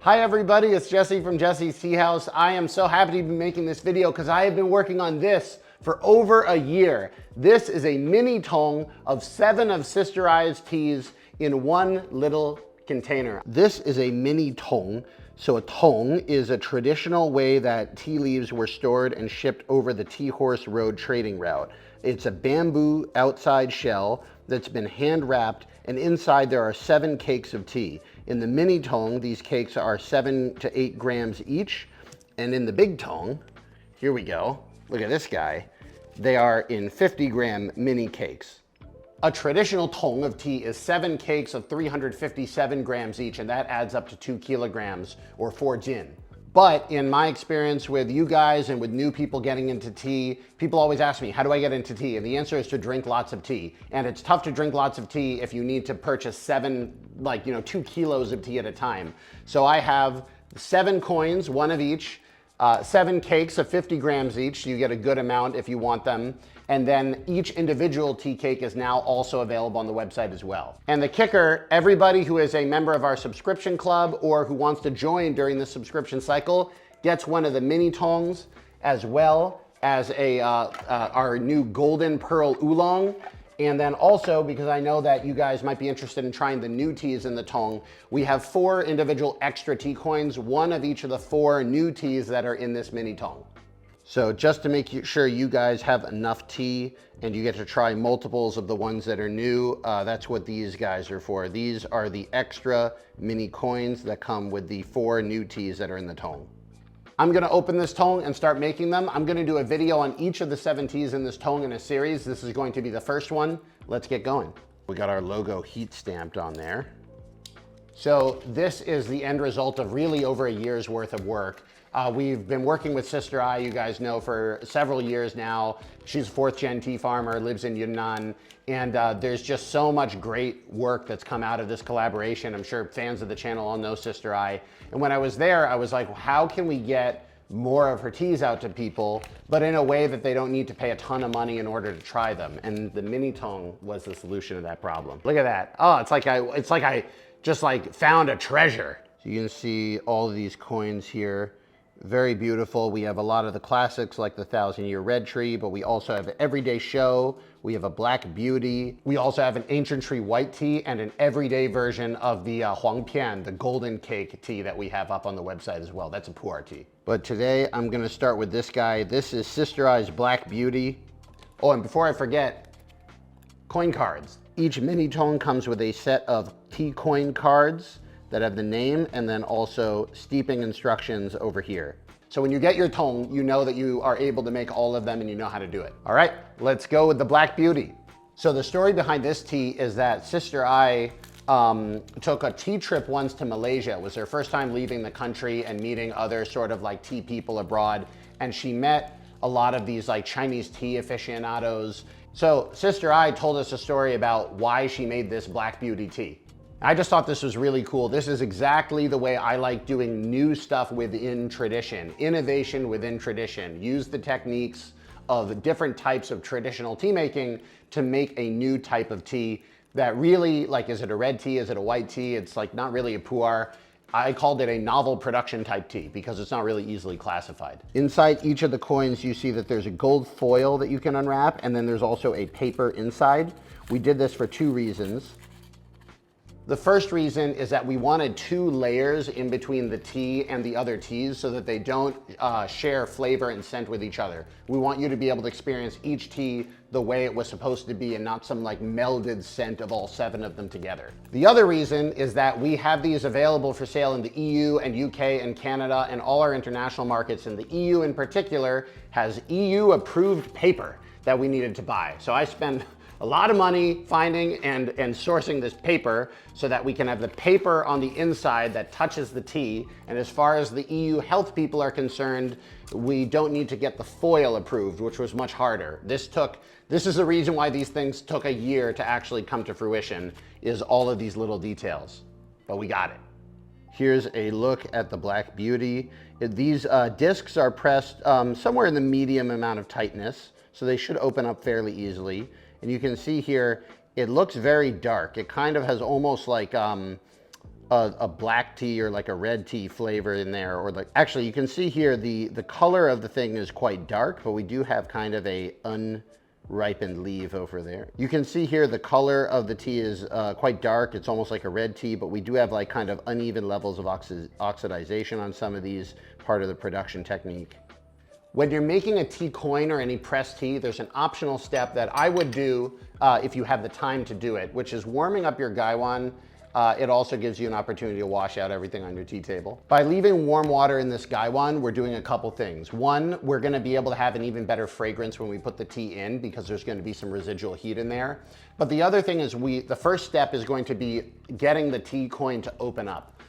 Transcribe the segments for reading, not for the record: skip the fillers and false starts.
Hi everybody, it's Jesse from Jesse's Tea House. I am so happy to be making this video because I have been working on this for over a year. This is a mini tong of 7 of Sister I's teas in one little container. This is a mini tong. So a tong is a traditional way that tea leaves were stored and shipped over the Tea Horse Road trading route. It's a bamboo outside shell that's been hand wrapped, and inside there are 7 cakes of tea. In the mini tong, these cakes are 7 to 8 grams each. And in the big tong, here we go, look at this guy, they are in 50-gram mini cakes. A traditional tong of tea is 7 cakes of 357 grams each, and that adds up to 2 kilograms or 4 jin. But in my experience with you guys and with new people getting into tea, people always ask me, how do I get into tea? And the answer is to drink lots of tea. And it's tough to drink lots of tea if you need to purchase 2 kilos of tea at a time. So I have 7 coins, 1 of each, 7 cakes of 50 grams each, so you get a good amount if you want them. And then each individual tea cake is now also available on the website as well. And the kicker, everybody who is a member of our subscription club or who wants to join during the subscription cycle gets one of the mini tongs, as well as our new golden pearl oolong. And then also, because I know that you guys might be interested in trying the new teas in the tong, we have 4 individual extra tea coins, 1 of each of the 4 new teas that are in this mini tong. So just to make sure you guys have enough tea and you get to try multiples of the ones that are new, that's what these guys are for. These are the extra mini coins that come with the 4 new teas that are in the tong. I'm gonna open this tong and start making them. I'm gonna do a video on each of the 7 teas in this tong in a series. This is going to be the first one. Let's get going. We got our logo heat stamped on there. So this is the end result of really over a year's worth of work. We've been working with Sister I, you guys know, for several years now. She's a 4th gen tea farmer, lives in Yunnan, and there's just so much great work that's come out of this collaboration. I'm sure fans of the channel all know Sister I. And when I was there, I was like, how can we get more of her teas out to people, but in a way that they don't need to pay a ton of money in order to try them? And the mini tong was the solution to that problem. Look at that. Oh, it's like I just found a treasure. So you can see all of these coins here. Very beautiful. We have a lot of the classics like the 1,000-year red tree, but we also have an everyday show. We have a black beauty. We also have an ancient tree white tea and an everyday version of the huang pian, the golden cake tea that we have up on the website as well. That's a pu'er tea. But today I'm gonna start with this guy. This is Sister I's Black Beauty. Oh, and before I forget, coin cards. Each mini tong comes with a set of tea coin cards that have the name and then also steeping instructions over here. So when you get your tong, you know that you are able to make all of them and you know how to do it. All right, let's go with the Black Beauty. So the story behind this tea is that Sister I took a tea trip once to Malaysia. It was her first time leaving the country and meeting other sort of like tea people abroad. And she met a lot of these like Chinese tea aficionados. So Sister I told us a story about why she made this Black Beauty tea. I just thought this was really cool. This is exactly the way I like doing new stuff within tradition, innovation within tradition. Use the techniques of different types of traditional tea making to make a new type of tea that really, like, is it a red tea? Is it a white tea? It's like not really a pu'er. I called it a novel production type tea because it's not really easily classified. Inside each of the coins, you see that there's a gold foil that you can unwrap, and then there's also a paper inside. We did this for 2 reasons. The first reason is that we wanted 2 layers in between the tea and the other teas so that they don't share flavor and scent with each other. We want you to be able to experience each tea the way it was supposed to be and not some like melded scent of all 7 of them together. The other reason is that we have these available for sale in the EU and UK and Canada and all our international markets, and the EU in particular has EU approved paper that we needed to buy. So I spent a lot of money finding and sourcing this paper so that we can have the paper on the inside that touches the tea. And as far as the EU health people are concerned, we don't need to get the foil approved, which was much harder. This is the reason why these things took a year to actually come to fruition, is all of these little details, but we got it. Here's a look at the Black Beauty. These discs are pressed somewhere in the medium amount of tightness, so they should open up fairly easily. And you can see here, it looks very dark. It kind of has almost like a a black tea or like a red tea flavor in there, or like, actually you can see here the color of the thing is quite dark, but we do have kind of a unripened leaf over there. You can see here the color of the tea is quite dark. It's almost like a red tea, but we do have like kind of uneven levels of oxidization on some of these, part of the production technique. When you're making a tea coin or any pressed tea, there's an optional step that I would do if you have the time to do it, which is warming up your gaiwan. It also gives you an opportunity to wash out everything on your tea table. By leaving warm water in this gaiwan, we're doing a couple things. One, we're gonna be able to have an even better fragrance when we put the tea in, because there's gonna be some residual heat in there. But the other thing is the first step is going to be getting the tea coin to open up.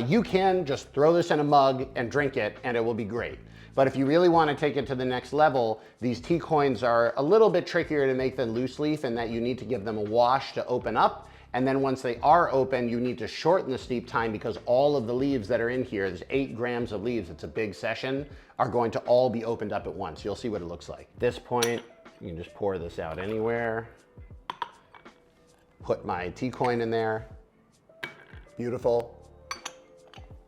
You can just throw this in a mug and drink it and it will be great. But if you really want to take it to the next level, these tea coins are a little bit trickier to make than loose leaf, in that you need to give them a wash to open up. And then once they are open, you need to shorten the steep time, because all of the leaves that are in here, there's 8 grams of leaves, it's a big session, are going to all be opened up at once. You'll see what it looks like. At this point, you can just pour this out anywhere. Put my tea coin in there. Beautiful.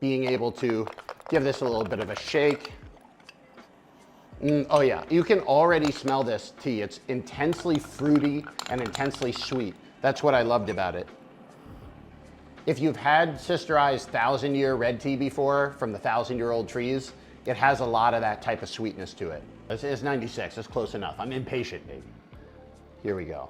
Being able to give this a little bit of a shake. Oh yeah, you can already smell this tea. It's intensely fruity and intensely sweet. That's what I loved about it. If you've had Sister I's 1,000-year red tea before from the 1,000-year-old trees, it has a lot of that type of sweetness to it. It's 96, it's close enough. I'm impatient, baby. Here we go.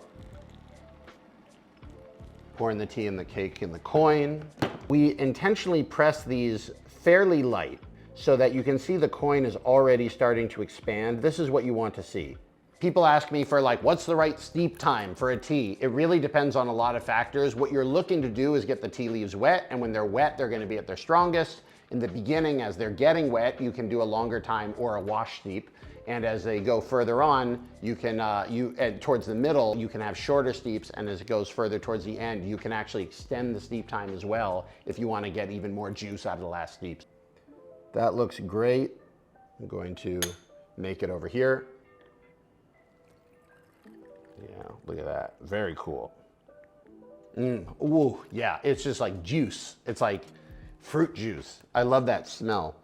Pouring the tea and the cake in the coin. We intentionally press these fairly light so that you can see the coin is already starting to expand. This is what you want to see. People ask me for like, what's the right steep time for a tea? It really depends on a lot of factors. What you're looking to do is get the tea leaves wet, and when they're wet, they're gonna be at their strongest. In the beginning, as they're getting wet, you can do a longer time or a wash steep. And as they go further on, you can, towards the middle, you can have shorter steeps, and as it goes further towards the end, you can actually extend the steep time as well if you wanna get even more juice out of the last steeps. That looks great. I'm going to make it over here. Yeah, look at that, very cool. Ooh, yeah, it's just like juice. It's like fruit juice. I love that smell.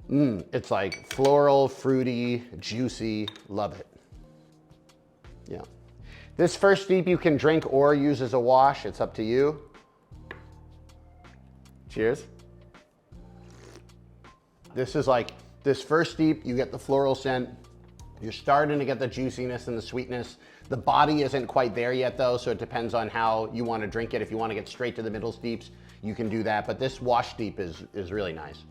It's like floral, fruity, juicy, love it. Yeah. This first steep you can drink or use as a wash, it's up to you. Cheers. This is like, this first steep, you get the floral scent. You're starting to get the juiciness and the sweetness. The body isn't quite there yet though, so it depends on how you want to drink it. If you want to get straight to the middle steeps, you can do that, but this wash steep is really nice.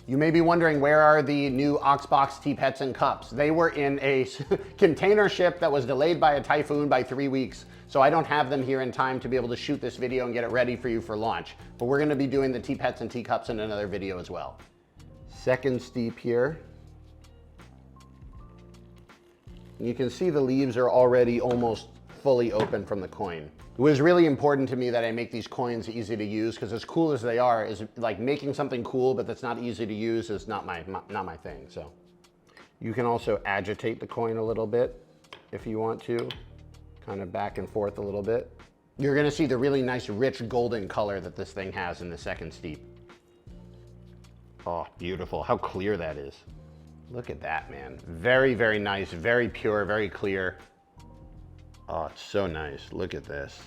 You may be wondering, where are the new Oxbox teapots and cups? They were in a container ship that was delayed by a typhoon by 3 weeks, so I don't have them here in time to be able to shoot this video and get it ready for you for launch. But we're gonna be doing the teapots and teacups in another video as well. Second steep here. You can see the leaves are already almost fully open from the coin. It was really important to me that I make these coins easy to use, because as cool as they are, is like making something cool but that's not easy to use is not my thing. So you can also agitate the coin a little bit if you want to, kind of back and forth a little bit. You're gonna see the really nice rich golden color that this thing has in the second steep. Oh, beautiful, how clear that is. Look at that, man. Very, very nice, very pure, very clear. Oh, it's so nice. Look at this.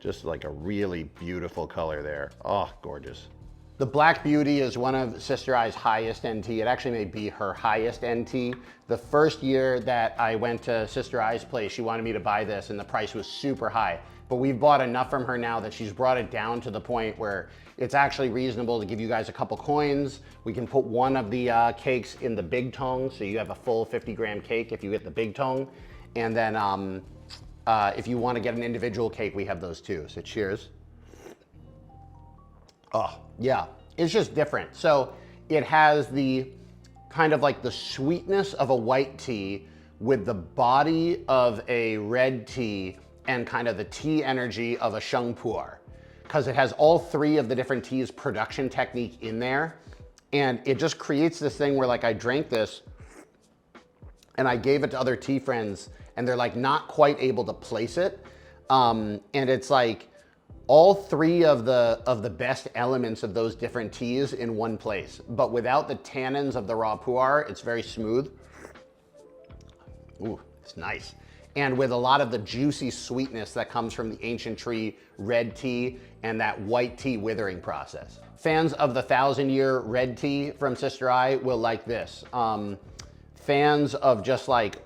Just like a really beautiful color there. Oh, gorgeous. The Black Beauty is one of Sister I's highest end tea. It actually may be her highest end tea. The first year that I went to Sister I's place, she wanted me to buy this and the price was super high. But we've bought enough from her now that she's brought it down to the point where it's actually reasonable to give you guys a couple coins. We can put one of the cakes in the big tong, so you have a full 50-gram cake if you get the big tong. And then if you want to get an individual cake, we have those too. So cheers. Oh, yeah, it's just different. So it has the kind of like the sweetness of a white tea with the body of a red tea and kind of the tea energy of a sheng pu'er, because it has all 3 of the different teas production technique in there. And it just creates this thing where, like, I drank this and I gave it to other tea friends and they're like not quite able to place it. And it's like all three of the best elements of those different teas in one place. But without the tannins of the raw pu'er, it's very smooth. Ooh, it's nice. And with a lot of the juicy sweetness that comes from the ancient tree red tea and that white tea withering process. Fans of the 1,000-year red tea from Sister I will like this. Fans of just like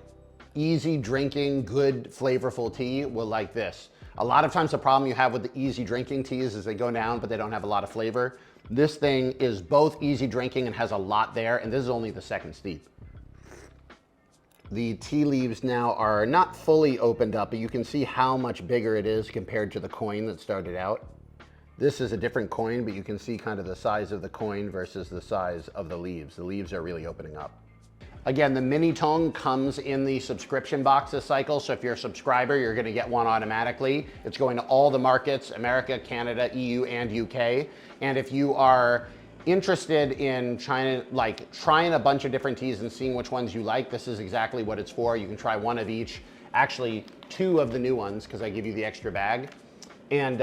easy drinking, good flavorful tea will like this. A lot of times the problem you have with the easy drinking teas is they go down, but they don't have a lot of flavor. This thing is both easy drinking and has a lot there, and this is only the second steep. The tea leaves now are not fully opened up, but you can see how much bigger it is compared to the coin that started out. This is a different coin, but you can see kind of the size of the coin versus the size of the leaves. The leaves are really opening up. Again, the Mini Tong comes in the subscription box this cycle, so if you're a subscriber, you're gonna get one automatically. It's going to all the markets, America, Canada, EU, and UK. And if you are interested in trying a bunch of different teas and seeing which ones you like, this is exactly what it's for. You can try one of each, actually 2 of the new ones, because I give you the extra bag. And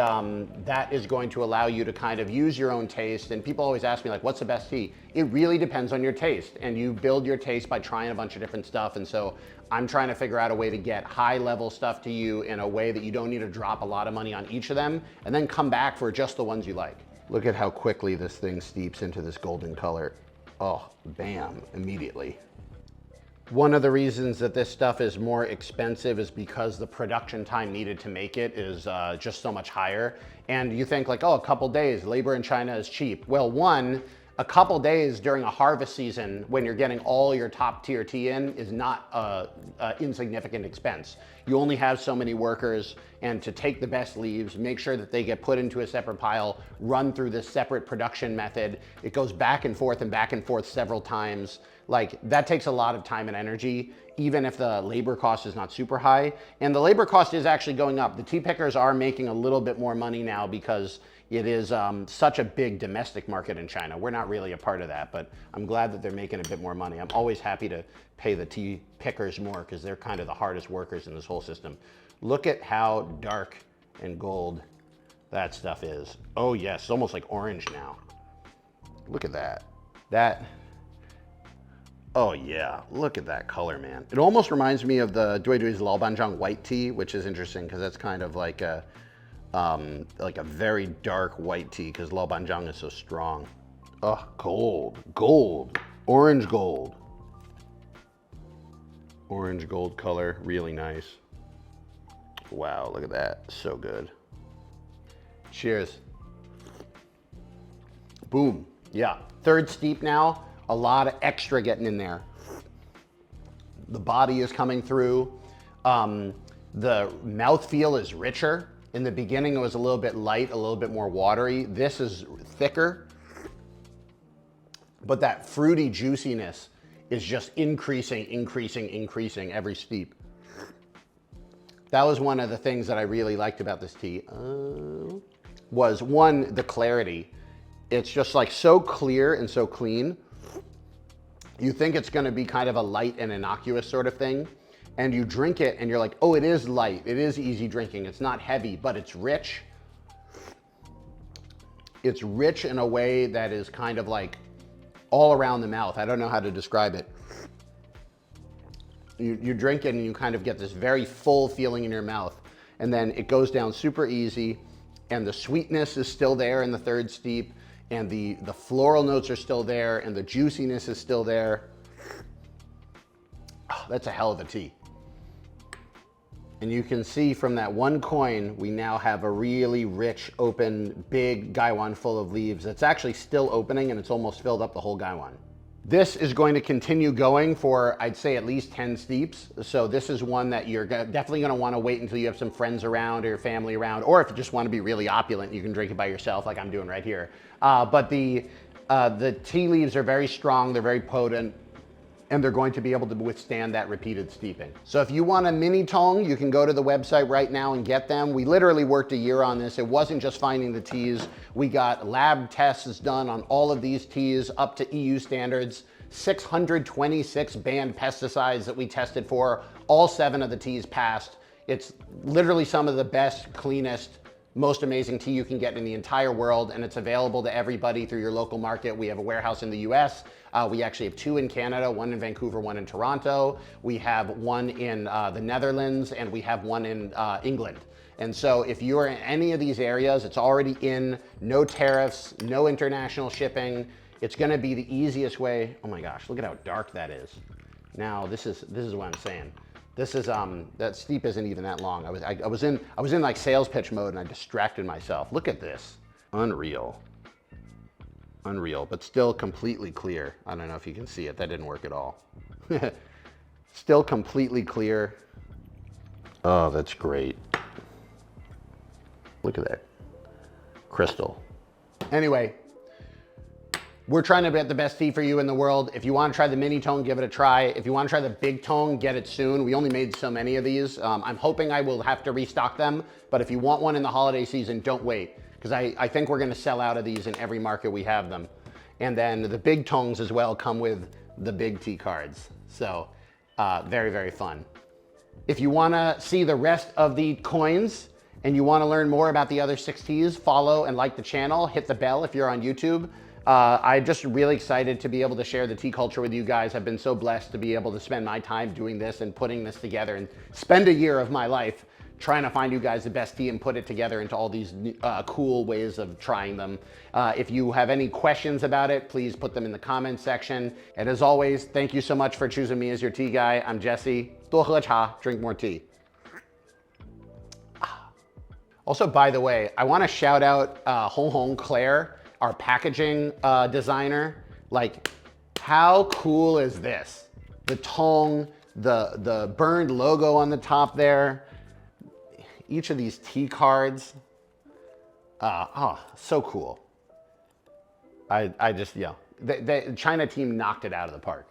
that is going to allow you to kind of use your own taste. And people always ask me, like, what's the best tea? It really depends on your taste. And you build your taste by trying a bunch of different stuff. And so I'm trying to figure out a way to get high level stuff to you in a way that you don't need to drop a lot of money on each of them and then come back for just the ones you like. Look at how quickly this thing steeps into this golden color. Oh, bam, immediately. One of the reasons that this stuff is more expensive is because the production time needed to make it is just so much higher. And you think like, oh, a couple days, labor in China is cheap. Well, one, a couple days during a harvest season when you're getting all your top tier tea in is not an insignificant expense. You only have so many workers, and to take the best leaves, make sure that they get put into a separate pile, run through this separate production method. It goes back and forth several times. Like, that takes a lot of time and energy, even if the labor cost is not super high. And the labor cost is actually going up. The tea pickers are making a little bit more money now because it is such a big domestic market in China. We're not really a part of that, but I'm glad that they're making a bit more money. I'm always happy to pay the tea pickers more because they're kind of the hardest workers in this whole system. Look at how dark and gold that stuff is. Oh yes, it's almost like orange now. Look at that. Oh yeah, look at that color, man. It almost reminds me of the Juiciest Laobanzhang white tea, which is interesting because that's kind of like a very dark white tea because Laobanzhang is so strong. Oh, gold, orange gold. Orange gold color, really nice. Wow, look at that, so good. Cheers. Boom, yeah. Third steep now. A lot of extra getting in there. The body is coming through. The mouthfeel is richer. In the beginning, it was a little bit light, a little bit more watery. This is thicker. But that fruity juiciness is just increasing every steep. That was one of the things that I really liked about this tea. Was one, the clarity. It's just like so clear and so clean. You think it's gonna be kind of a light and innocuous sort of thing, and you drink it and you're like, oh, it is light, it is easy drinking, it's not heavy, but it's rich. It's rich in a way that is kind of like all around the mouth. I don't know how to describe it. You drink it and you kind of get this very full feeling in your mouth, and then it goes down super easy, and the sweetness is still there in the third steep, and the floral notes are still there, and the juiciness is still there. Oh, that's a hell of a tea. And you can see from that one coin, we now have a really rich, open, big gaiwan full of leaves that's actually still opening, and it's almost filled up the whole gaiwan. This is going to continue going for, I'd say, at least 10 steeps. So this is one that you're definitely going to want to wait until you have some friends around or your family around, or if you just want to be really opulent, you can drink it by yourself like I'm doing right here. But the tea leaves are very strong, they're very potent, and they're going to be able to withstand that repeated steeping. So if you want a Mini Tong, you can go to the website right now and get them. We literally worked a year on this. It wasn't just finding the teas. We got lab tests done on all of these teas up to EU standards, 626 banned pesticides that we tested for. All 7 of the teas passed. It's literally some of the best, cleanest most amazing tea you can get in the entire world, and it's available to everybody through your local market. We have a warehouse in the US. We actually have 2 in Canada, 1 in Vancouver, 1 in Toronto. We have 1 in the Netherlands, and we have 1 in England. And so if you're in any of these areas, it's already in, no tariffs, no international shipping. It's gonna be the easiest way. Oh my gosh, look at how dark that is. Now this is what I'm saying. This is that steep isn't even that long. I was in like sales pitch mode and I distracted myself. Look at this. Unreal. Unreal, but still completely clear. I don't know if you can see it. That didn't work at all. Still completely clear. Oh, that's great. Look at that. Crystal. Anyway, we're trying to get the best tea for you in the world. If you want to try the Mini Tong, give it a try. If you want to try the Big Tong, get it soon. We only made so many of these. I'm hoping I will have to restock them, but if you want one in the holiday season, don't wait, because I think we're going to sell out of these in every market we have them. And then the Big Tongs as well come with the big tea cards. So very, very fun. If you want to see the rest of the coins and you want to learn more about the other 6 teas, follow and like the channel, hit the bell if you're on YouTube. I'm just really excited to be able to share the tea culture with you guys. I've been so blessed to be able to spend my time doing this and putting this together and spend a year of my life trying to find you guys the best tea and put it together into all these cool ways of trying them. If you have any questions about it, please put them in the comments section. And as always, thank you so much for choosing me as your tea guy. I'm Jesse. 多喝茶, drink more tea. Also, by the way, I want to shout out Hong Hong Claire, our packaging designer. Like, how cool is this? The Tong, the burned logo on the top there. Each of these tea cards. So cool. I just, yeah. The China team knocked it out of the park.